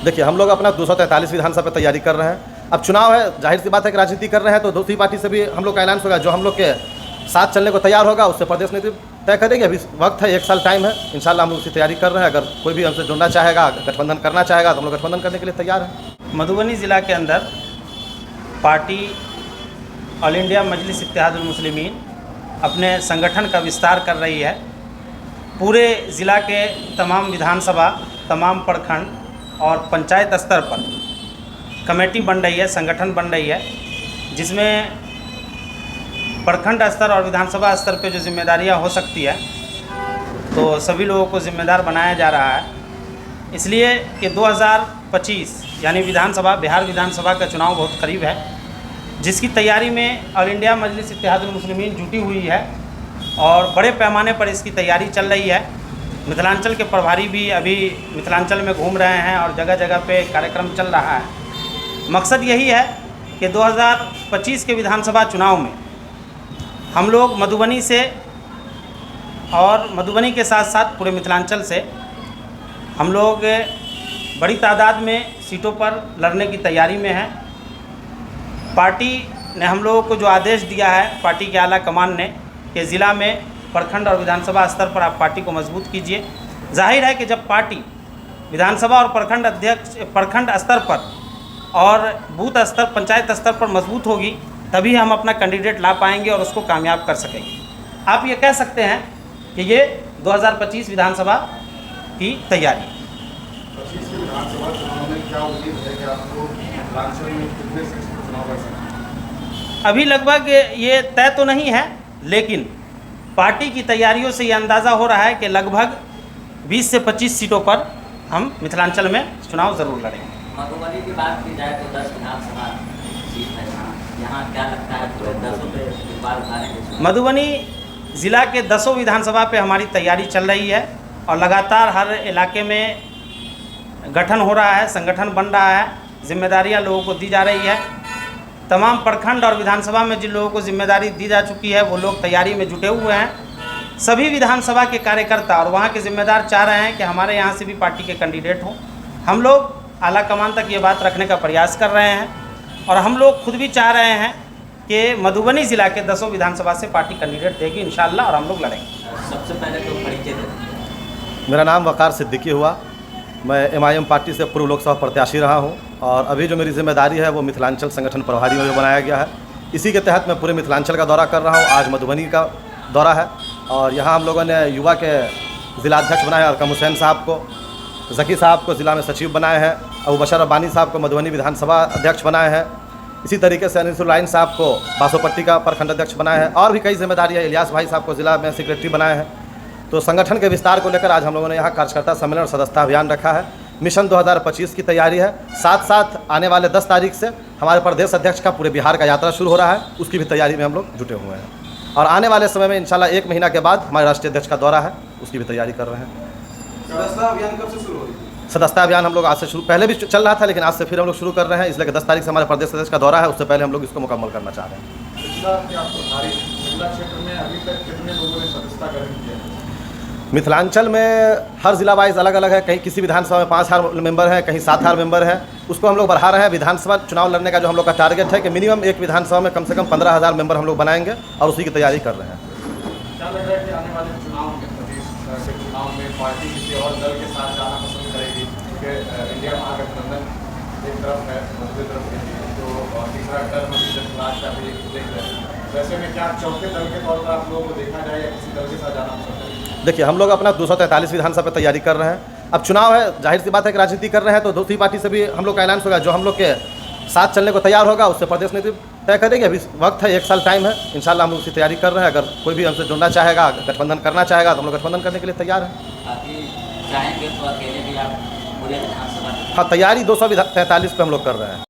देखिए, हम लोग अपना 243 विधानसभा पर तैयारी कर रहे हैं। अब चुनाव है, जाहिर सी बात है कि राजनीति कर रहे हैं, तो दूसरी पार्टी से भी हम लोग का ऐलान होगा। जो हम लोग के साथ चलने को तैयार होगा उससे प्रदेश नीति तय करेगी। अभी वक्त है, 1 साल टाइम है। इंशाल्लाह हम लोग उसकी तैयारी कर रहे हैं। अगर कोई भी हमसे जुड़ना चाहेगा, गठबंधन करना चाहेगा, तो हम लोग गठबंधन करने के लिए तैयार हैं। मधुबनी ज़िला के अंदर पार्टी ऑल इंडिया मजलिस इत्तेहादुल मुस्लिमीन अपने संगठन का विस्तार कर रही है। पूरे ज़िला के तमाम विधानसभा, तमाम प्रखंड और पंचायत स्तर पर कमेटी बन रही है, संगठन बन रही है, जिसमें प्रखंड स्तर और विधानसभा स्तर पे जो जिम्मेदारियां हो सकती है तो सभी लोगों को जिम्मेदार बनाया जा रहा है। इसलिए कि 2025 यानी विधानसभा, बिहार विधानसभा का चुनाव बहुत करीब है, जिसकी तैयारी में ऑल इंडिया मजलिस इत्तेहादुल मुस्लिमीन जुटी हुई है और बड़े पैमाने पर इसकी तैयारी चल रही है। मिथिलांचल के प्रभारी भी अभी मिथिलांचल में घूम रहे हैं और जगह जगह पे कार्यक्रम चल रहा है। मकसद यही है कि 2025 के विधानसभा चुनाव में हम लोग मधुबनी से और मधुबनी के साथ साथ पूरे मिथिलांचल से हम लोग बड़ी तादाद में सीटों पर लड़ने की तैयारी में हैं। पार्टी ने हम लोगों को जो आदेश दिया है, पार्टी के आला कमान ने, कि ज़िला में प्रखंड और विधानसभा स्तर पर आप पार्टी को मजबूत कीजिए। जाहिर है कि जब पार्टी विधानसभा और प्रखंड स्तर पर और बूथ स्तर, पंचायत स्तर पर मजबूत होगी, तभी हम अपना कैंडिडेट ला पाएंगे और उसको कामयाब कर सकेंगे। आप ये कह सकते हैं कि ये 2025 विधानसभा की तैयारी। 25 विधानसभा चुनाव में क्या उम्मीद है कि आपको मिथिलांचल में कितने सीट पर चुनाव लड़ सकते हैं? अभी लगभग ये तय तो नहीं है, लेकिन पार्टी की तैयारियों से ये अंदाज़ा हो रहा है कि लगभग 20 से 25 सीटों पर हम मिथिलांचल में चुनाव ज़रूर लड़ेंगे। मधुबनी की बात की जाए तो 10 विधानसभा सीट है यहाँ क्या लगता है पूरे 10 पे बार उठाने? मधुबनी ज़िला के 10 विधानसभा पे हमारी तैयारी चल रही है और लगातार हर इलाके में गठन हो रहा है, संगठन बन रहा है, जिम्मेदारियां लोगों को दी जा रही है। तमाम प्रखंड और विधानसभा में जिन लोगों को जिम्मेदारी दी जा चुकी है वो लोग तैयारी में जुटे हुए हैं। सभी विधानसभा के कार्यकर्ता और वहाँ के जिम्मेदार चाह रहे हैं कि हमारे यहाँ से भी पार्टी के कैंडिडेट हों। हम लोग आला कमान तक ये बात रखने का प्रयास कर रहे हैं और हम लोग खुद भी चाह रहे हैं कि मधुबनी ज़िला के 10 विधानसभा से पार्टी कैंडिडेट देगी इंशाअल्लाह, और हम लोग लड़ेंगे। सबसे पहले तो परिचय दें। मेरा नाम वकार सिद्दीकी हुआ। मैं MIM पार्टी से पूर्व लोकसभा प्रत्याशी रहा हूं और अभी जो मेरी जिम्मेदारी है वो मिथिलांचल संगठन प्रभारी में बनाया गया है। इसी के तहत मैं पूरे मिथिलांचल का दौरा कर रहा हूं। आज मधुबनी का दौरा है और यहाँ हम लोगों ने युवा के ज़िलाध्यक्ष बनाए अरकम हुसैन साहब को, ज़की साहब को ज़िला में सचिव बनाए हैं, अबू बशर अब्बानी साहब को मधुबनी विधानसभा अध्यक्ष बनाए हैं। इसी तरीके से अनिसुल्लाइन साहब को बासोपट्टी का प्रखंड अध्यक्ष बनाया है और भी कई जिम्मेदारी है। इलियास भाई साहब को ज़िला में सेक्रेटरी बनाए हैं। तो संगठन के विस्तार को लेकर आज हम लोगों ने यहाँ कार्यकर्ता सम्मेलन और सदस्यता अभियान रखा है। मिशन 2025 की तैयारी है। साथ साथ आने वाले 10 तारीख से हमारे प्रदेश अध्यक्ष का पूरे बिहार का यात्रा शुरू हो रहा है, उसकी भी तैयारी में हम लोग जुटे हुए हैं और आने वाले समय में इंशाल्लाह 1 महीना के बाद हमारे राष्ट्रीय अध्यक्ष का दौरा है, उसकी भी तैयारी कर रहे हैं। सदस्यता अभियान कब से शुरू हो रही है? सदस्यता अभियान हम लोग आज से शुरू, पहले भी चल रहा था लेकिन आज से फिर हम लोग शुरू कर रहे हैं, इसलिए कि 10 तारीख से हमारे प्रदेश अध्यक्ष का दौरा है, उससे पहले हम लोग इसको मुकम्मल करना चाह रहे हैं। जिला क्षेत्र में अभी तक कितने लोगों ने सदस्यता ग्रहण किया है? मिथिलांचल में हर जिला वाइज अलग अलग है। कहीं किसी विधानसभा में 5000 मेंबर हैं, कहीं 7000 मेंबर हैं। उसको हम लोग बढ़ा रहे हैं। विधानसभा चुनाव लड़ने का जो हम लोग का टारगेट है कि मिनिमम एक विधानसभा में कम से कम 15000 मेंबर हम लोग बनाएंगे और उसी की तैयारी कर रहे हैं। क्या लग रहा है कि आने वाले चुनाव में प्रदेश के चुनाव में पार्टी किसी और दल के साथ जाना पसंद करेगी? क्योंकि इंडिया महागठबंधन एक तरफ है, दूसरी तरफ जो तीसरा टर्म राज का भी देख रहे हैं, वैसे में क्या चौथे दल के तौर पर आप लोगों को देखा जाए या किसी दल के साथ जाना पसंद करेंगे? देखिए, हम लोग अपना 243 विधानसभा पर तैयारी कर रहे हैं। अब चुनाव है, जाहिर सी बात है कि राजनीति कर रहे हैं, तो दूसरी पार्टी से भी हम लोग का ऐलान होगा। जो हम लोग के साथ चलने को तैयार होगा उससे प्रदेश नीति तय करेगी। अभी वक्त है, 1 साल टाइम है। इंशाल्लाह हम लोग उसकी तैयारी कर रहे हैं। अगर कोई भी हमसे जुड़ना चाहेगा, गठबंधन करना चाहेगा, तो हम लोग गठबंधन करने के लिए तैयार हैं। चाहेंगे तो अकेले भी आप पूरे विधानसभा? हाँ, तैयारी 243 पे हम लोग कर रहे हैं।